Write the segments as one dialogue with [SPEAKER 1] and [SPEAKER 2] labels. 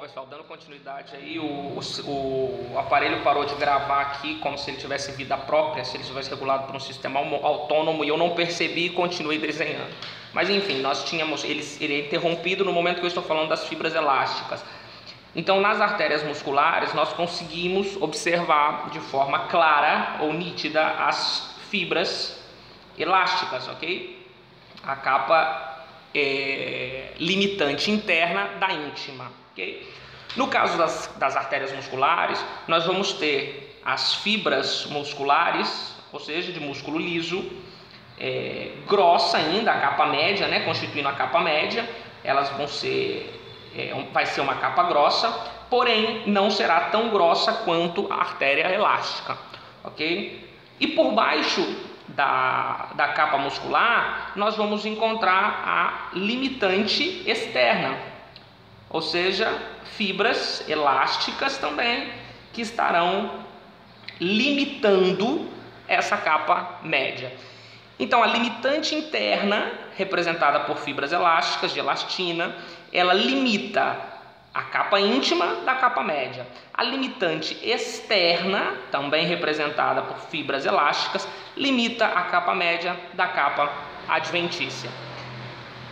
[SPEAKER 1] pessoal, dando continuidade aí, o aparelho parou de gravar aqui como se ele tivesse vida própria, se ele estivesse regulado por um sistema autônomo, e eu não percebi e continuei desenhando. Mas enfim, nós tínhamos ele é interrompido no momento que eu estou falando das fibras elásticas. Então, nas artérias musculares, nós conseguimos observar de forma clara ou nítida as fibras elásticas, ok? A capa limitante interna da íntima, ok? No caso das artérias musculares, nós vamos ter as fibras musculares, ou seja, de músculo liso, grossa ainda, a capa média, né, constituindo a capa média. Elas vão ser, vai ser uma capa grossa, porém não será tão grossa quanto a artéria elástica, ok? E por baixo da capa muscular, nós vamos encontrar a limitante externa, ou seja, fibras elásticas também que estarão limitando essa capa média. Então, a limitante interna, representada por fibras elásticas de elastina, ela limita a capa íntima da capa média. A limitante externa, também representada por fibras elásticas, limita a capa média da capa adventícia.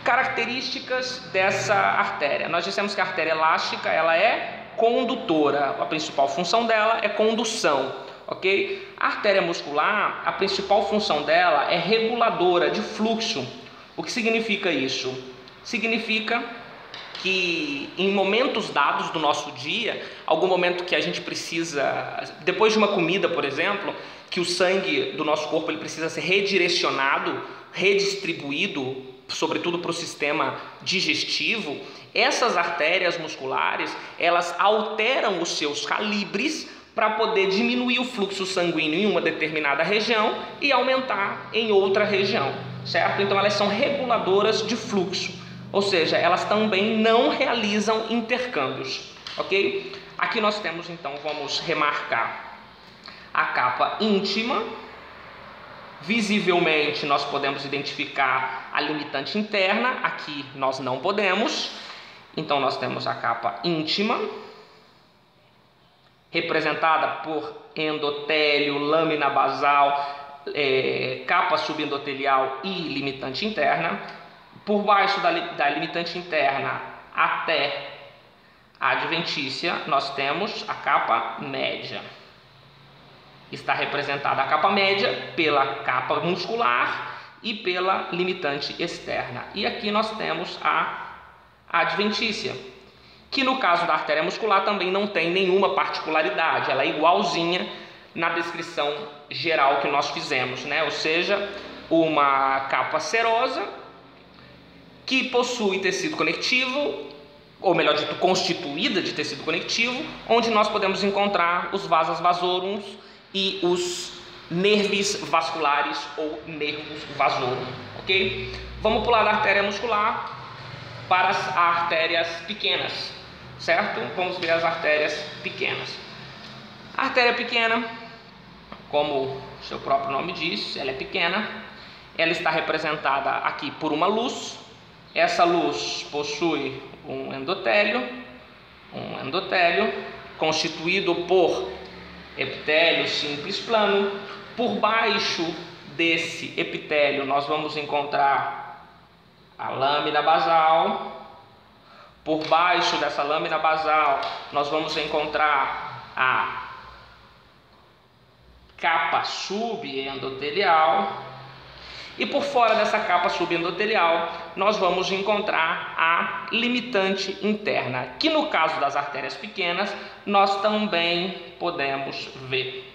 [SPEAKER 1] Características dessa artéria. Nós dissemos que a artéria elástica ela é condutora. A principal função dela é condução, ok? A artéria muscular, a principal função dela é reguladora de fluxo. O que significa isso? Significa que em momentos dados do nosso dia, algum momento que a gente precisa, depois de uma comida, por exemplo, que o sangue do nosso corpo ele precisa ser redirecionado, redistribuído, sobretudo para o sistema digestivo, essas artérias musculares, elas alteram os seus calibres para poder diminuir o fluxo sanguíneo em uma determinada região e aumentar em outra região, certo? Então elas são reguladoras de fluxo. Ou seja, elas também não realizam intercâmbios, ok? Aqui nós temos, então, vamos remarcar a capa íntima. Visivelmente, nós podemos identificar a limitante interna. Aqui nós não podemos. Então, nós temos a capa íntima, representada por endotélio, lâmina basal, capa subendotelial e limitante interna. Por baixo da limitante interna até a adventícia, nós temos a capa média. Está representada a capa média pela capa muscular e pela limitante externa. E aqui nós temos a adventícia, que no caso da artéria muscular também não tem nenhuma particularidade. Ela é igualzinha na descrição geral que nós fizemos, né? Ou seja, uma capa serosa, que possui tecido conectivo, ou melhor dito, constituída de tecido conectivo, onde nós podemos encontrar os vasas vasorum e os nervis vasculares ou nervos vasorum, ok? Vamos pular da artéria muscular para as artérias pequenas, certo? Vamos ver as artérias pequenas. A artéria pequena, como seu próprio nome diz, ela é pequena, ela está representada aqui por uma luz. Essa luz possui um endotélio constituído por epitélio simples plano. Por baixo desse epitélio nós vamos encontrar a lâmina basal. Por baixo dessa lâmina basal nós vamos encontrar a capa subendotelial. E por fora dessa capa subendotelial, nós vamos encontrar a limitante interna, que no caso das artérias pequenas, nós também podemos ver,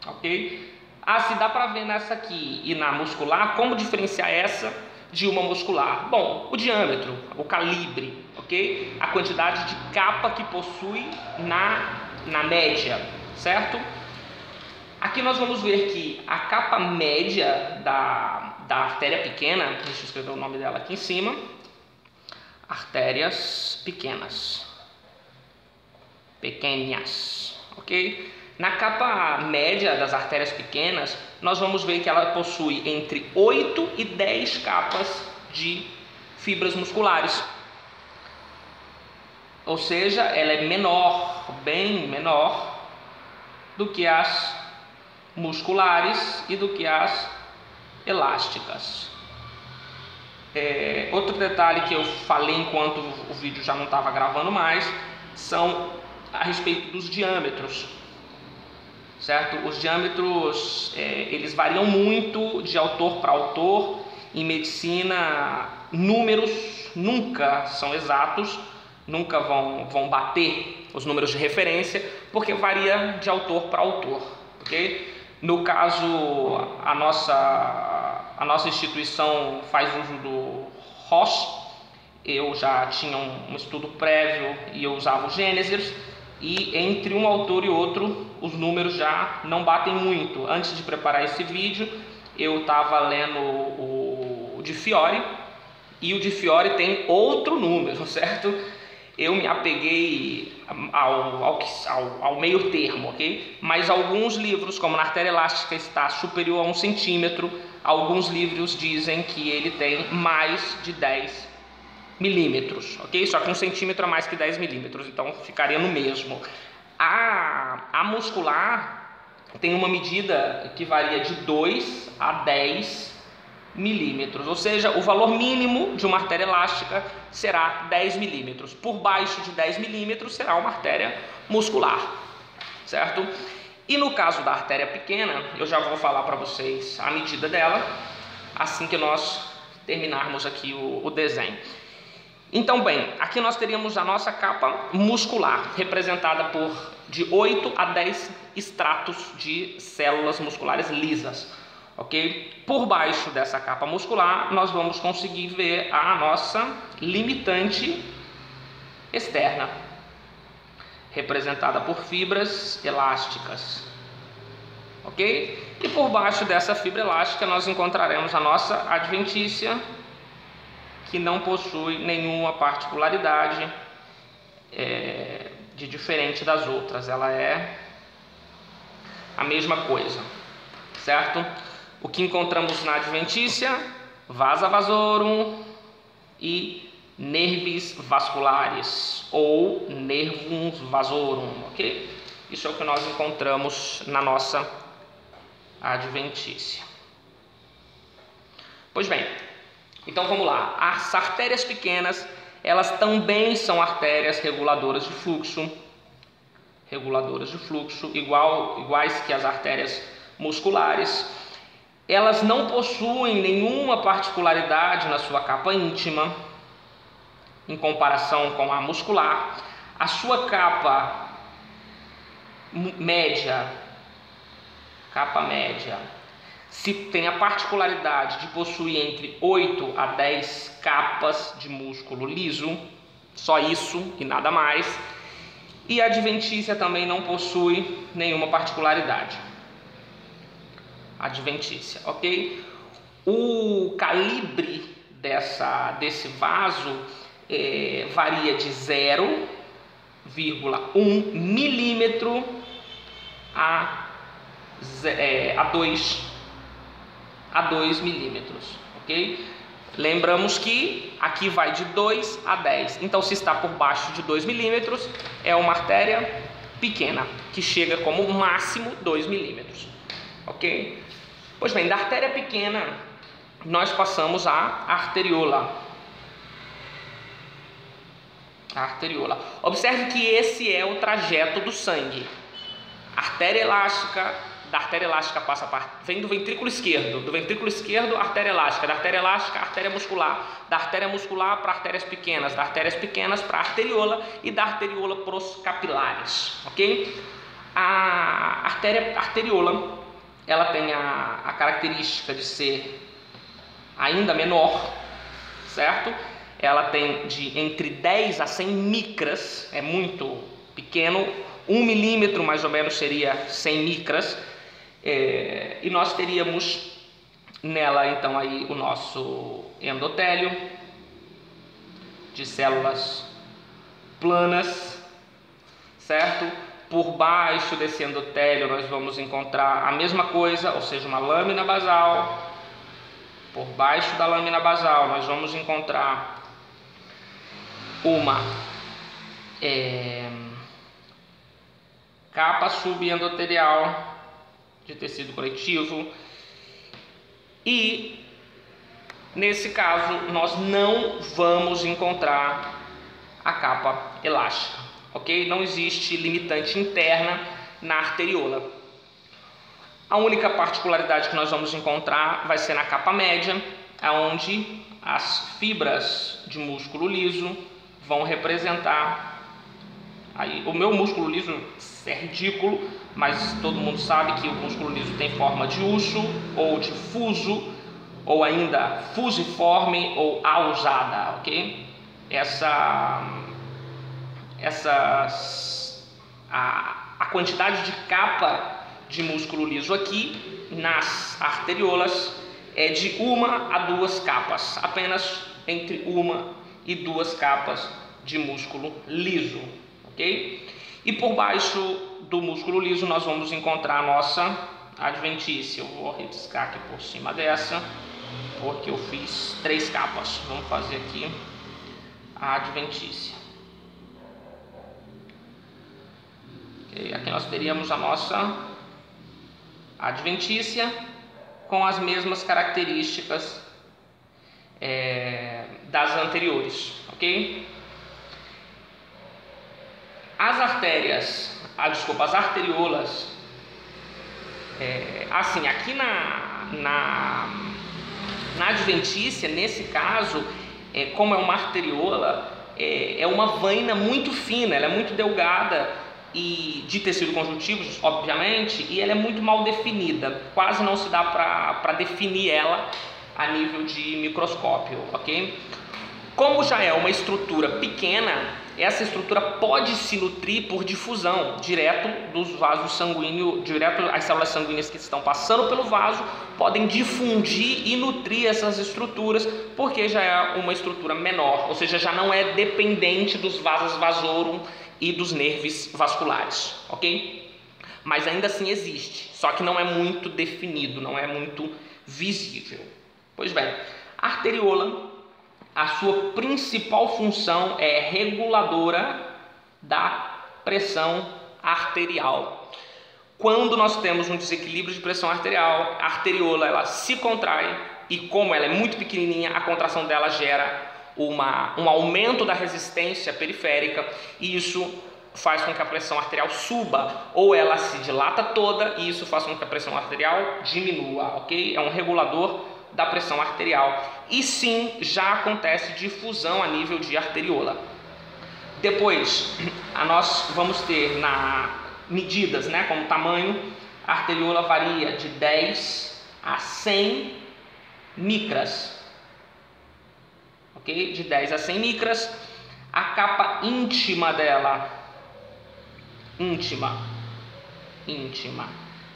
[SPEAKER 1] ok? Se dá para ver nessa aqui e na muscular, como diferenciar essa de uma muscular? Bom, o diâmetro, o calibre, ok? A quantidade de capa que possui na média, certo? Aqui nós vamos ver que a capa média da artéria pequena, deixa eu escrever o nome dela aqui em cima, artérias pequenas, ok? Na capa média das artérias pequenas, nós vamos ver que ela possui entre 8 e 10 capas de fibras musculares. ou seja, ela é menor, bem menor do que as musculares e do que as elásticas. Outro detalhe que eu falei enquanto o vídeo já não estava gravando mais são a respeito dos diâmetros, certo? Os diâmetros eles variam muito de autor para autor. Em medicina, números nunca são exatos, nunca vão bater os números de referência, porque varia de autor para autor, ok? No caso, a nossa instituição faz uso do Roche. Eu já tinha um estudo prévio e eu usava o Gênesis, e entre um autor e outro os números já não batem muito. Antes de preparar esse vídeo, eu estava lendo o Di Fiore, e o Di Fiore tem outro número, certo? Eu me apeguei ao meio termo, ok? Mas alguns livros, como na artéria elástica está superior a 1 centímetro, alguns livros dizem que ele tem mais de 10 milímetros, ok? Só que 1 centímetro é mais que 10 milímetros, então ficaria no mesmo. A muscular tem uma medida que varia de 2 a 10 milímetros, ou seja, o valor mínimo de uma artéria elástica será 10 milímetros. Por baixo de 10 milímetros será uma artéria muscular, certo? E no caso da artéria pequena, eu já vou falar para vocês a medida dela assim que nós terminarmos aqui o desenho. Então, bem, aqui nós teríamos a nossa capa muscular, representada por de 8 a 10 estratos de células musculares lisas, ok? Por baixo dessa capa muscular, nós vamos conseguir ver a nossa limitante externa, representada por fibras elásticas, ok? E por baixo dessa fibra elástica nós encontraremos a nossa adventícia, que não possui nenhuma particularidade de diferente das outras. Ela é a mesma coisa, certo? O que encontramos na adventícia? Vasa vasorum e nervis vasculares, ou nervum vasorum, ok? Isso é o que nós encontramos na nossa adventícia. Pois bem, então vamos lá. As artérias pequenas, elas também são artérias reguladoras de fluxo, iguais que as artérias musculares. Elas não possuem nenhuma particularidade na sua capa íntima, em comparação com a muscular. A sua capa média, se tem a particularidade de possuir entre 8 a 10 capas de músculo liso, só isso e nada mais. E a adventícia também não possui nenhuma particularidade. Adventícia, ok? O calibre desse vaso varia de 0,1 milímetro a 2 milímetros, ok? Lembramos que aqui vai de 2 a 10, então se está por baixo de 2 milímetros é uma artéria pequena, que chega como máximo 2 milímetros, ok? Pois bem, da artéria pequena nós passamos à arteriola. Observe que esse é o trajeto do sangue. Artéria elástica, da artéria elástica vem do ventrículo esquerdo, artéria elástica, da artéria elástica, artéria muscular, da artéria muscular para artérias pequenas, das artérias pequenas para a arteriola e da arteriola para os capilares, ok? A arteriola, ela tem a característica de ser ainda menor, certo? Ela tem entre 10 a 100 micras, é muito pequeno, 1 milímetro mais ou menos seria 100 micras, e nós teríamos nela então aí o nosso endotélio de células planas, certo? Por baixo desse endotélio nós vamos encontrar a mesma coisa, ou seja, uma lâmina basal. Por baixo da lâmina basal nós vamos encontrar uma capa subendotelial de tecido conectivo, e nesse caso nós não vamos encontrar a capa elástica, ok? Não existe limitante interna na arteriola. A única particularidade que nós vamos encontrar vai ser na capa média, onde as fibras de músculo liso vão representar. Aí, o meu músculo liso é ridículo, mas todo mundo sabe que o músculo liso tem forma de urso, ou de fuso, ou ainda fusiforme ou ausada, ok? A quantidade de capa de músculo liso aqui nas arteriolas é de 1 a 2 capas, apenas entre 1 e 2 capas de músculo liso, ok? E por baixo do músculo liso nós vamos encontrar a nossa adventícia. Eu vou riscar aqui por cima dessa, porque eu fiz 3 capas. Vamos fazer aqui a adventícia. Okay, aqui nós teríamos a nossa adventícia com as mesmas características das anteriores, ok? As arteriolas, assim, aqui na adventícia, nesse caso, como é uma arteriola, é uma vaina muito fina, ela é muito delgada e de tecido conjuntivo, obviamente, e ela é muito mal definida, quase não se dá para definir ela a nível de microscópio, ok? Como já é uma estrutura pequena, essa estrutura pode se nutrir por difusão, direto dos vasos sanguíneos, direto as células sanguíneas que estão passando pelo vaso, podem difundir e nutrir essas estruturas, porque já é uma estrutura menor, ou seja, já não é dependente dos vasos vasorum e dos nervos vasculares, ok? Mas ainda assim existe, só que não é muito definido, não é muito visível. Pois bem, a arteriola, a sua principal função é reguladora da pressão arterial. Quando nós temos um desequilíbrio de pressão arterial, a arteriola ela se contrai e, como ela é muito pequenininha, a contração dela gera um aumento da resistência periférica, e isso faz com que a pressão arterial suba, ou ela se dilata toda, e isso faz com que a pressão arterial diminua, ok? É um regulador da pressão arterial. E sim, já acontece difusão a nível de arteriola. Depois, nós vamos ter medidas, né, como tamanho. A arteriola varia de 10 a 100 micras, ok? De 10 a 100 micras. A capa íntima dela, íntima,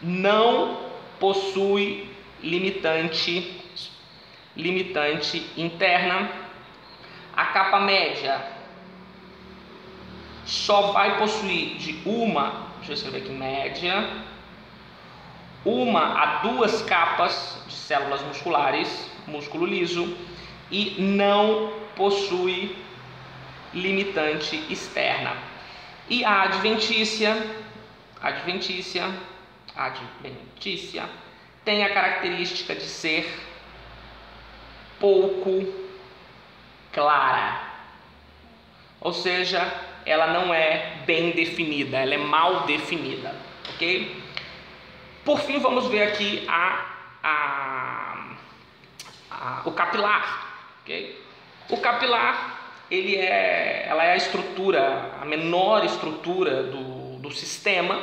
[SPEAKER 1] não possui limitante interna. A capa média só vai possuir de deixa eu escrever aqui, média, 1 a 2 capas de células musculares, músculo liso, e não possui limitante externa. E a adventícia tem a característica de ser pouco clara, ou seja, ela não é bem definida, ela é mal definida, ok? Por fim, vamos ver aqui o capilar, ok? O capilar, ela é a menor estrutura do sistema,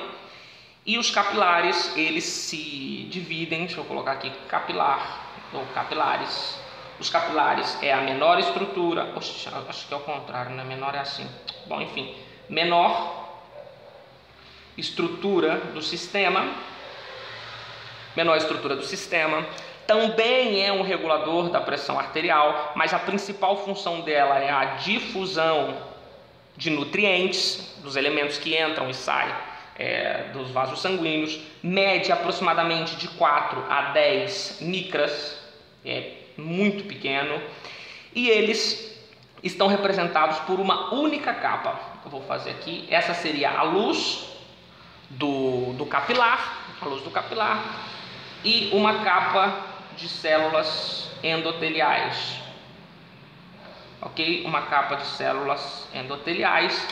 [SPEAKER 1] e os capilares, eles se dividem, deixa eu colocar aqui capilar, ou capilares. Os capilares é a menor estrutura, acho que é o contrário, né? Menor é assim. Bom, enfim, menor estrutura do sistema, também é um regulador da pressão arterial, mas a principal função dela é a difusão de nutrientes, dos elementos que entram e saem dos vasos sanguíneos, mede aproximadamente de 4 a 10 micras, é muito pequeno, e eles estão representados por uma única capa. Eu vou fazer aqui, essa seria a luz do capilar, e uma capa de células endoteliais, ok? Uma capa de células endoteliais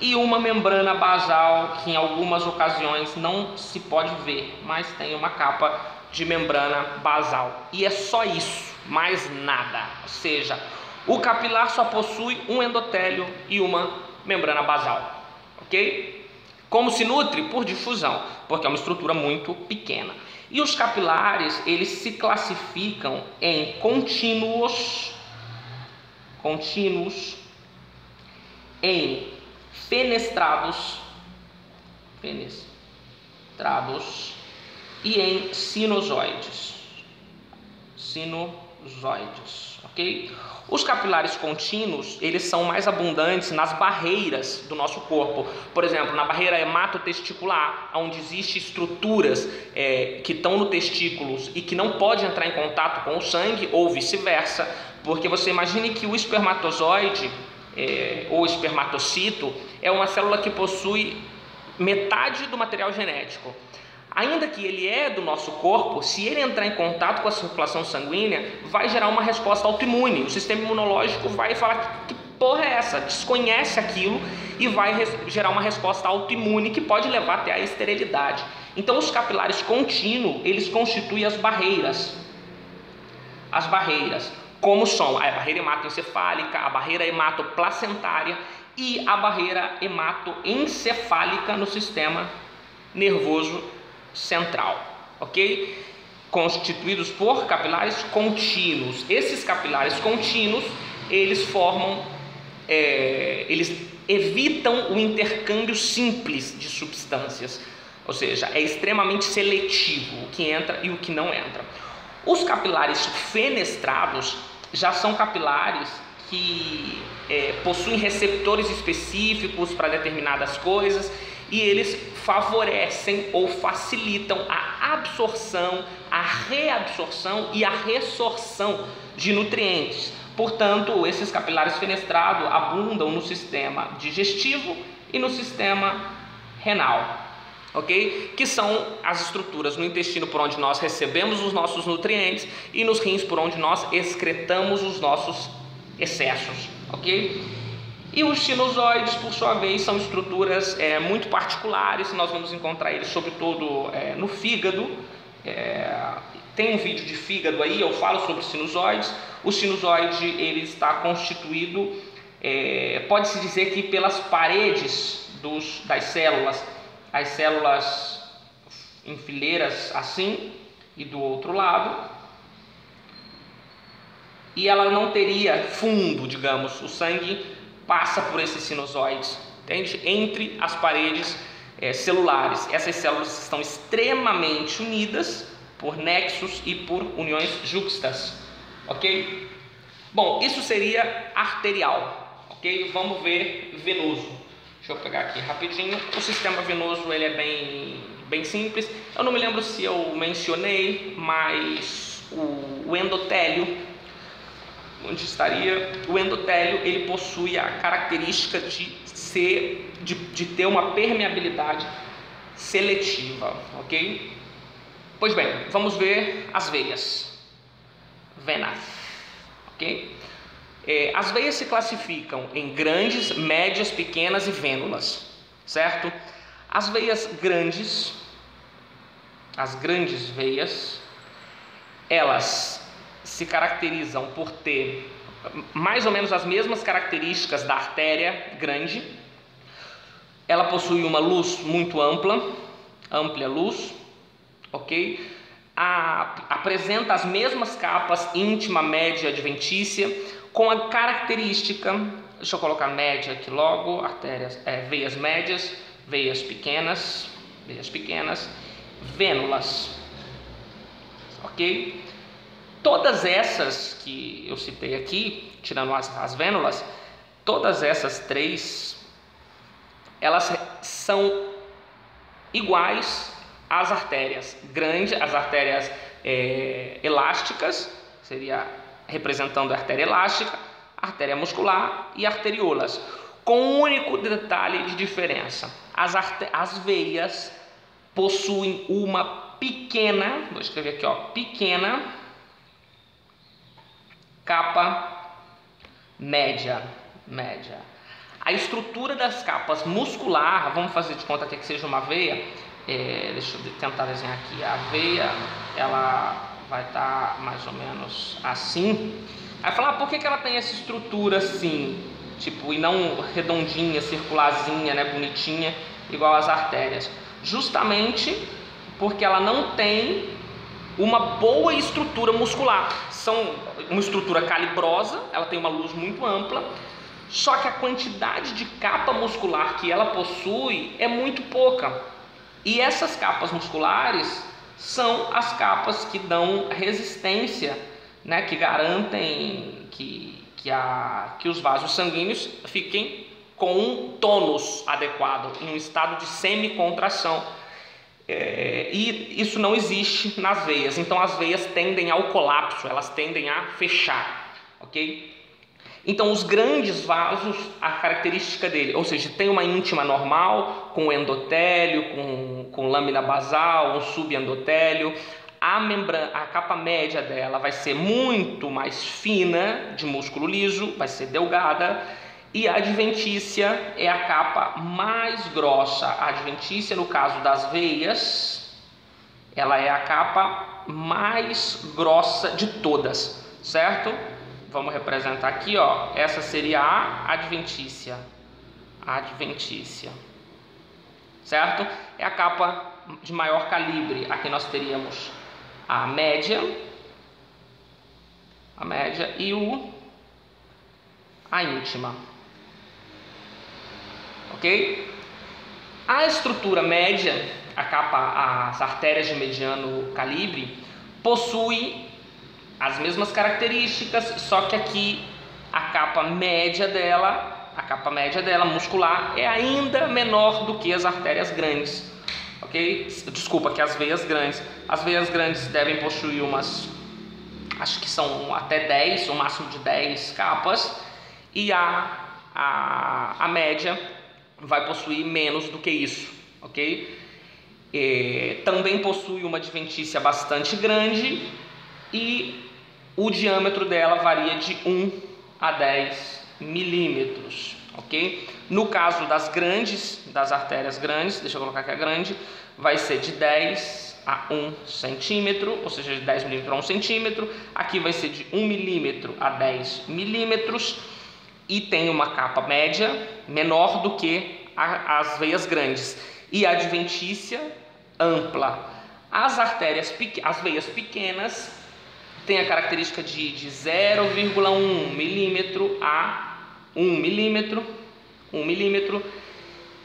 [SPEAKER 1] e uma membrana basal que em algumas ocasiões não se pode ver, mas tem uma capa de membrana basal. E é só isso, mais nada. Ou seja, o capilar só possui um endotélio e uma membrana basal, ok? Como se nutre? Por difusão, porque é uma estrutura muito pequena. E os capilares, eles se classificam em contínuos, em fenestrados e em sinusoides, ok? Os capilares contínuos, eles são mais abundantes nas barreiras do nosso corpo. Por exemplo, na barreira hematotesticular, onde existem estruturas que estão no testículos e que não podem entrar em contato com o sangue, ou vice-versa, porque você imagine que o espermatozoide, ou espermatocito, é uma célula que possui metade do material genético. Ainda que ele é do nosso corpo, se ele entrar em contato com a circulação sanguínea, vai gerar uma resposta autoimune. O sistema imunológico vai falar: que porra é essa? Desconhece aquilo e vai gerar uma resposta autoimune que pode levar até a esterilidade. Então os capilares contínuos, eles constituem as barreiras. Como são a barreira hematoencefálica, a barreira hematoplacentária e a barreira hematoencefálica no sistema nervoso central, ok? Constituídos por capilares contínuos. Esses capilares contínuos, eles evitam o intercâmbio simples de substâncias, ou seja, é extremamente seletivo o que entra e o que não entra. Os capilares fenestrados já são capilares que possuem receptores específicos para determinadas coisas, e eles favorecem ou facilitam a absorção, a reabsorção e a resorção de nutrientes. Portanto, esses capilares fenestrados abundam no sistema digestivo e no sistema renal, ok? Que são as estruturas no intestino por onde nós recebemos os nossos nutrientes e nos rins por onde nós excretamos os nossos excessos, ok? E os sinusoides, por sua vez, são estruturas muito particulares. Nós vamos encontrar eles sobretudo no fígado. Tem um vídeo de fígado aí, eu falo sobre sinusoides. O sinusoide, ele está constituído, pode-se dizer que pelas paredes das células, as células em fileiras assim e do outro lado, e ela não teria fundo, digamos, o sangue passa por esses sinusoides, entende? Entre as paredes celulares. Essas células estão extremamente unidas por nexos e por uniões juxtas, ok? Bom, isso seria arterial, ok? Vamos ver venoso. Deixa eu pegar aqui rapidinho. O sistema venoso, ele é bem simples. Eu não me lembro se eu mencionei, mas o endotélio, onde estaria o endotélio, ele possui a característica de ter uma permeabilidade seletiva, ok? Pois bem, vamos ver as veias. Venas, ok? As veias se classificam em grandes, médias, pequenas e vênulas, certo? As veias grandes, as grandes veias, elas se caracterizam por ter mais ou menos as mesmas características da artéria grande. Ela possui uma luz muito ampla luz, ok? Apresenta as mesmas capas íntima, média e adventícia, com a característica, deixa eu colocar média aqui logo, artérias, veias médias, veias pequenas, vênulas, ok? Todas essas que eu citei aqui, tirando as vênulas, todas essas três, elas são iguais às artérias grandes, as artérias elásticas, seria representando a artéria elástica, artéria muscular e arteriolas, com um único detalhe de diferença: as veias possuem uma pequena, vou escrever aqui, ó, pequena capa média. A estrutura das capas muscular, vamos fazer de conta que seja uma veia, deixa eu tentar desenhar aqui. A veia, ela vai estar mais ou menos assim. Aí falar, por que ela tem essa estrutura assim, tipo, e não redondinha, circularzinha, né, bonitinha, igual as artérias? Justamente porque ela não tem uma boa estrutura muscular. São uma estrutura calibrosa, ela tem uma luz muito ampla, só que a quantidade de capa muscular que ela possui é muito pouca. E essas capas musculares são as capas que dão resistência, né, que garantem que os vasos sanguíneos fiquem com um tônus adequado, em um estado de semicontração. E isso não existe nas veias. Então as veias tendem ao colapso, elas tendem a fechar, ok? Então os grandes vasos, a característica dele, ou seja, tem uma íntima normal, com endotélio, com lâmina basal, um subendotélio. A capa média dela vai ser muito mais fina, de músculo liso, vai ser delgada. E a adventícia é a capa mais grossa. A adventícia, no caso das veias, ela é a capa mais grossa de todas, certo? Vamos representar aqui, ó. Essa seria a adventícia. Certo? É a capa de maior calibre. Aqui nós teríamos a média e a íntima. Ok? A estrutura média, as artérias de mediano calibre, possui as mesmas características, só que aqui a capa média dela muscular é ainda menor do que as artérias grandes, ok? Desculpa, que as veias grandes. As veias grandes devem possuir acho que são até 10, o máximo de 10 capas, e a média vai possuir menos do que isso, ok? Também possui uma adventícia bastante grande e o diâmetro dela varia de 1 a 10 milímetros, ok? No caso das artérias grandes, deixa eu colocar aqui a grande, vai ser de 10 a 1 centímetro, ou seja, de 10 milímetros a 1 centímetro. Aqui vai ser de 1 milímetro a 10 milímetros e tem uma capa média menor do que as veias grandes e a adventícia ampla. As veias pequenas têm a característica de 0,1 milímetro a 1 milímetro.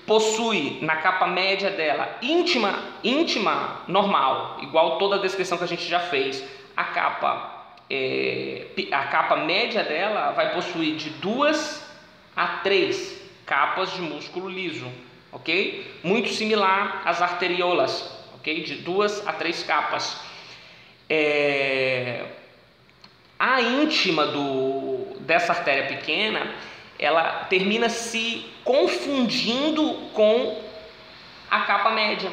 [SPEAKER 1] Possui na capa média dela íntima normal, igual toda a descrição que a gente já fez. A capa média dela vai possuir de 2 a 3 capas de músculo liso, ok? Muito similar às arteriolas, ok? De 2 a 3 capas. A íntima dessa artéria pequena, ela termina se confundindo com a capa média,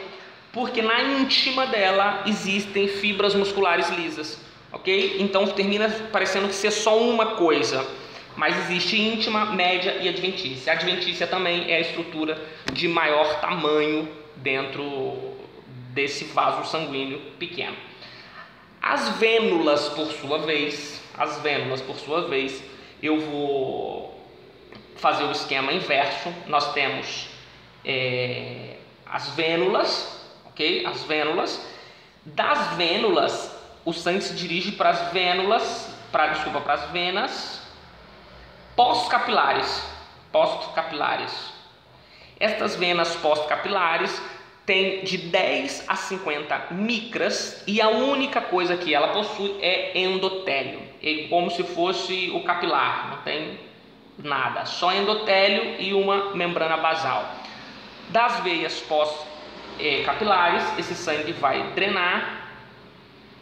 [SPEAKER 1] porque na íntima dela existem fibras musculares lisas, ok? Então termina parecendo que ser só uma coisa, mas existe íntima, média e adventícia. A adventícia também é a estrutura de maior tamanho dentro desse vaso sanguíneo pequeno. As vênulas, por sua vez, eu vou fazer o esquema inverso. Nós temos as vênulas, ok? As vênulas. Das vênulas, o sangue se dirige para as venas pós-capilares. Estas venas pós-capilares têm de 10 a 50 micras e a única coisa que ela possui é endotélio. É como se fosse o capilar, não tem nada, só endotélio e uma membrana basal. Das veias pós-capilares, esse sangue vai drenar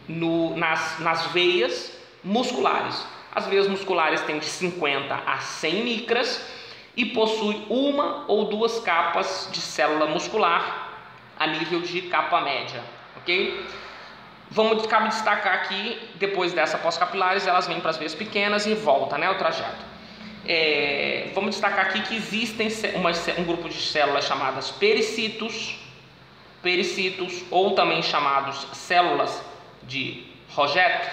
[SPEAKER 1] nas veias musculares. As veias musculares têm de 50 a 100 micras e possui uma ou duas capas de célula muscular a nível de capa média, ok? Cabe destacar aqui, depois dessa pós-capilares, elas vêm para as veias pequenas e volta, né, o trajeto. Vamos destacar aqui que existem um grupo de células chamadas pericitos, ou também chamados células de Roget,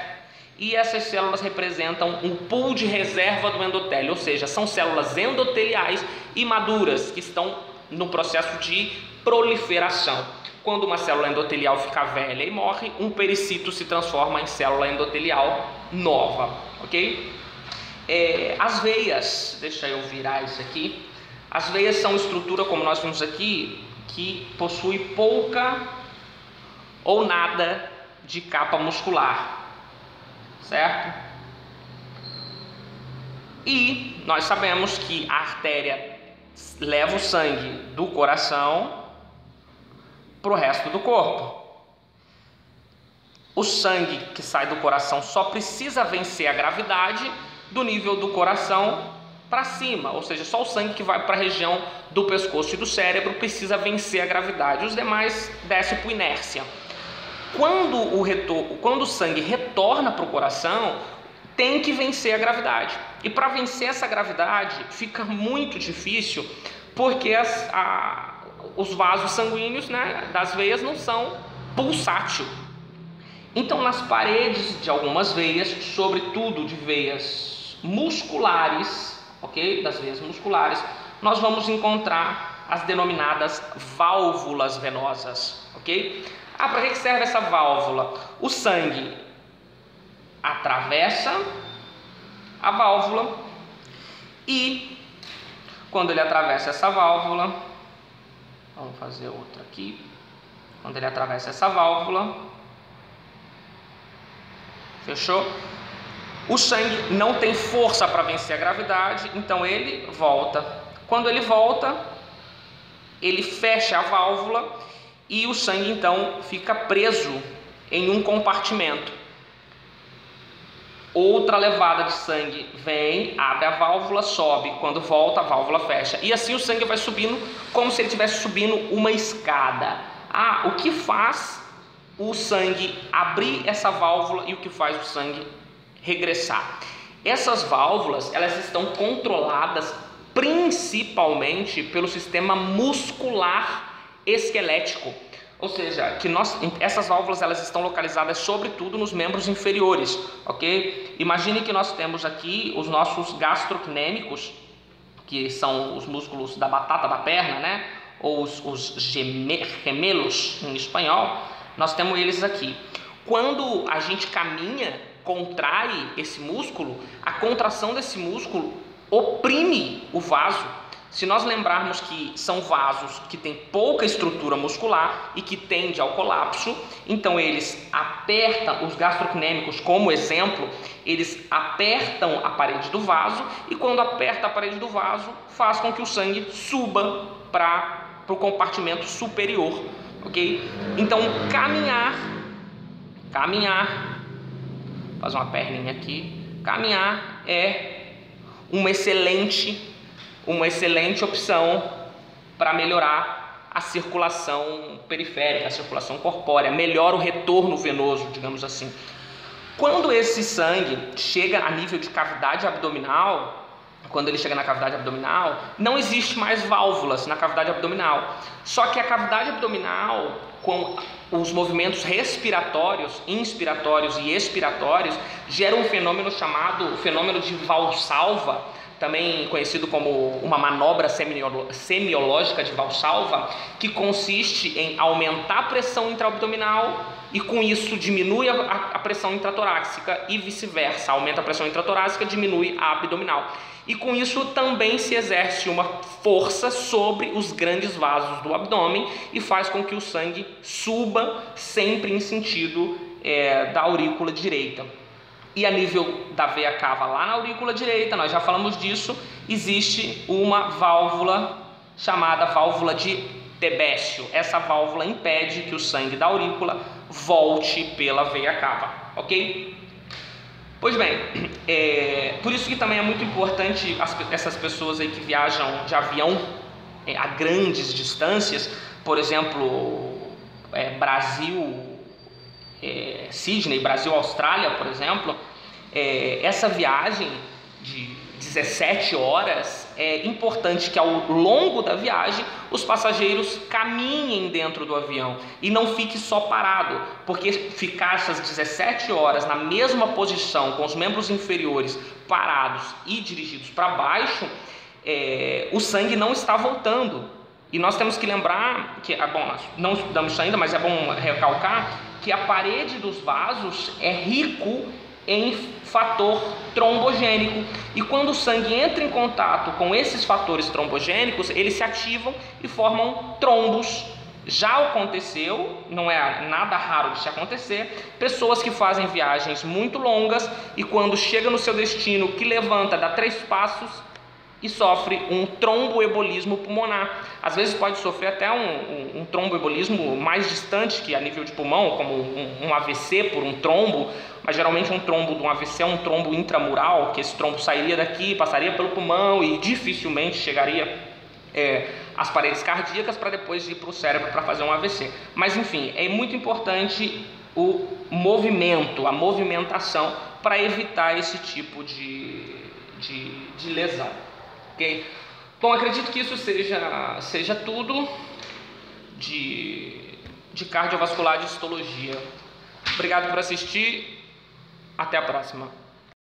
[SPEAKER 1] e essas células representam um pool de reserva do endotélio, ou seja, são células endoteliais imaduras que estão no processo de proliferação. Quando uma célula endotelial fica velha e morre, um pericito se transforma em célula endotelial nova, ok? As veias, deixa eu virar isso aqui. As veias são estrutura, como nós vimos aqui, que possui pouca ou nada de capa muscular, certo? E nós sabemos que a artéria leva o sangue do coração para o resto do corpo. O sangue que sai do coração só precisa vencer a gravidade do nível do coração para cima, ou seja, só o sangue que vai para a região do pescoço e do cérebro precisa vencer a gravidade, os demais descem por inércia. Quando o sangue retorna para o coração, tem que vencer a gravidade, e para vencer essa gravidade fica muito difícil, porque os vasos sanguíneos, né, das veias não são pulsátil. Então, nas paredes de algumas veias, sobretudo de veias musculares, ok? Das veias musculares, nós vamos encontrar as denominadas válvulas venosas, ok? Para que serve essa válvula? O sangue atravessa a válvula e, quando ele atravessa essa válvula, vamos fazer outra aqui. Quando ele atravessa essa válvula, fechou? O sangue não tem força para vencer a gravidade, então ele volta. Quando ele volta, ele fecha a válvula e o sangue então fica preso em um compartimento. Outra levada de sangue vem, abre a válvula, sobe. Quando volta, a válvula fecha. E assim o sangue vai subindo como se ele estivesse subindo uma escada. O que faz o sangue abrir essa válvula e o que faz o sangue regressar? Essas válvulas, elas estão controladas principalmente pelo sistema muscular esquelético. Ou seja, essas válvulas elas estão localizadas sobretudo nos membros inferiores, ok? Imagine que nós temos aqui os nossos gastrocnêmicos, que são os músculos da batata da perna, né? Ou os gemelos em espanhol, nós temos eles aqui. Quando a gente caminha, contrai esse músculo, a contração desse músculo oprime o vaso. Se nós lembrarmos que são vasos que têm pouca estrutura muscular e que tendem ao colapso, então eles apertam, os gastrocnêmicos, como exemplo, eles apertam a parede do vaso, e quando aperta a parede do vaso, faz com que o sangue suba para o compartimento superior, ok? Então, caminhar, fazer uma perninha aqui, caminhar é uma excelente opção para melhorar a circulação periférica, a circulação corpórea, melhora o retorno venoso, digamos assim. Quando esse sangue chega a nível de cavidade abdominal, quando ele chega na cavidade abdominal, não existe mais válvulas na cavidade abdominal. Só que a cavidade abdominal, com os movimentos respiratórios, inspiratórios e expiratórios, gera um fenômeno chamado fenômeno de Valsalva, também conhecido como uma manobra semiológica de Valsalva, que consiste em aumentar a pressão intraabdominal e com isso diminui a pressão intratorácica e vice-versa, aumenta a pressão intratorácica, diminui a abdominal. E com isso também se exerce uma força sobre os grandes vasos do abdômen e faz com que o sangue suba sempre em sentido da aurícula direita. E a nível da veia cava lá na aurícula direita, nós já falamos disso, existe uma válvula chamada válvula de Tebessio. Essa válvula impede que o sangue da aurícula volte pela veia cava, ok? Pois bem, por isso que também é muito importante essas pessoas aí que viajam de avião a grandes distâncias, por exemplo, Brasil, Sydney, Brasil, Austrália, por exemplo, essa viagem de 17 horas, é importante que ao longo da viagem os passageiros caminhem dentro do avião e não fique só parado, porque ficar essas 17 horas na mesma posição, com os membros inferiores parados e dirigidos para baixo, o sangue não está voltando. E nós temos que lembrar que, nós não estudamos isso ainda, mas é bom recalcar que a parede dos vasos é rico em fator trombogênico, e quando o sangue entra em contato com esses fatores trombogênicos, eles se ativam e formam trombos. Já aconteceu, não é nada raro de se acontecer, pessoas que fazem viagens muito longas e quando chega no seu destino, que levanta, dá 3 passos e sofre um tromboembolismo pulmonar. Às vezes pode sofrer até um tromboembolismo mais distante, que a nível de pulmão, como um AVC por um trombo, mas geralmente um trombo de um AVC é um trombo intramural, que esse trombo sairia daqui, passaria pelo pulmão e dificilmente chegaria às paredes cardíacas para depois ir para o cérebro para fazer um AVC. Mas enfim, é muito importante o movimento, a movimentação, para evitar esse tipo de lesão. Okay? Bom, acredito que isso seja tudo de cardiovascular e de histologia. Obrigado por assistir. Até a próxima.